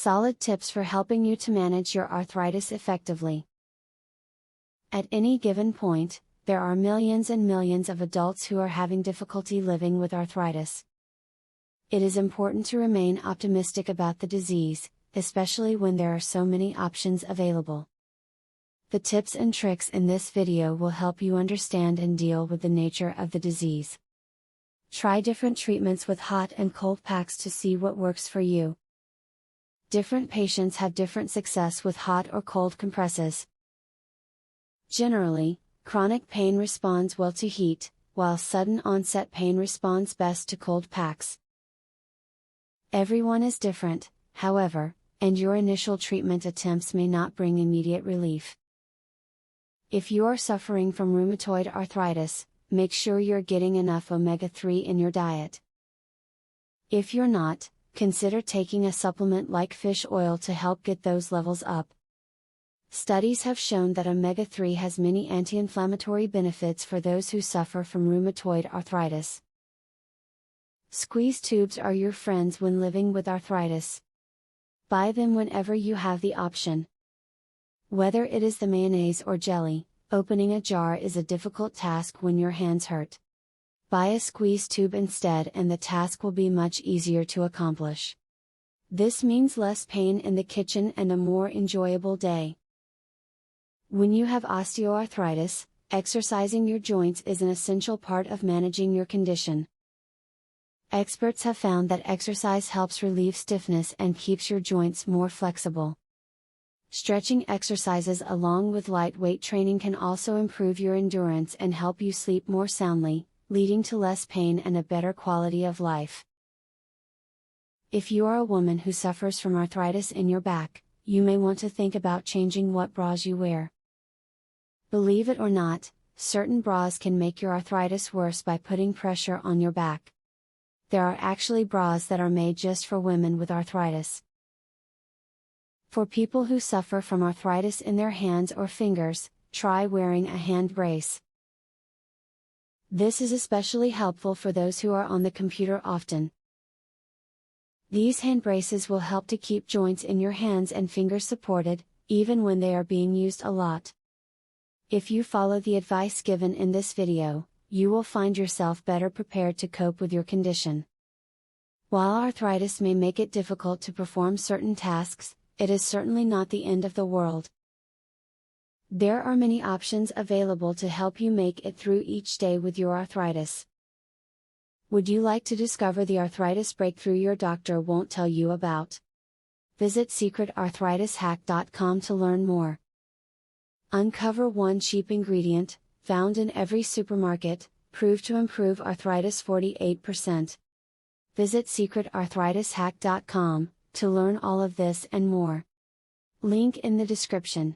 Solid tips for helping you to manage your arthritis effectively. At any given point, there are millions and millions of adults who are having difficulty living with arthritis. It is important to remain optimistic about the disease, especially when there are so many options available. The tips and tricks in this video will help you understand and deal with the nature of the disease. Try different treatments with hot and cold packs to see what works for you. Different patients have different success with hot or cold compresses. Generally, chronic pain responds well to heat, while sudden onset pain responds best to cold packs. Everyone is different, however, and your initial treatment attempts may not bring immediate relief. If you are suffering from rheumatoid arthritis, make sure you're getting enough omega-3 in your diet. If you're not, consider taking a supplement like fish oil to help get those levels up. Studies have shown that omega-3 has many anti-inflammatory benefits for those who suffer from rheumatoid arthritis. Squeeze tubes are your friends when living with arthritis. Buy them whenever you have the option. Whether it is the mayonnaise or jelly, opening a jar is a difficult task when your hands hurt. Buy a squeeze tube instead and the task will be much easier to accomplish. This means less pain in the kitchen and a more enjoyable day. When you have osteoarthritis, exercising your joints is an essential part of managing your condition. Experts have found that exercise helps relieve stiffness and keeps your joints more flexible. Stretching exercises along with lightweight training can also improve your endurance and help you sleep more soundly, leading to less pain and a better quality of life. If you are a woman who suffers from arthritis in your back, you may want to think about changing what bras you wear. Believe it or not, certain bras can make your arthritis worse by putting pressure on your back. There are actually bras that are made just for women with arthritis. For people who suffer from arthritis in their hands or fingers, try wearing a hand brace. This is especially helpful for those who are on the computer often. These hand braces will help to keep joints in your hands and fingers supported, even when they are being used a lot. If you follow the advice given in this video, you will find yourself better prepared to cope with your condition. While arthritis may make it difficult to perform certain tasks, it is certainly not the end of the world. There are many options available to help you make it through each day with your arthritis. Would you like to discover the arthritis breakthrough your doctor won't tell you about? Visit secretarthritishack.com to learn more. Uncover one cheap ingredient, found in every supermarket, proved to improve arthritis 48%. Visit secretarthritishack.com to learn all of this and more. Link in the description.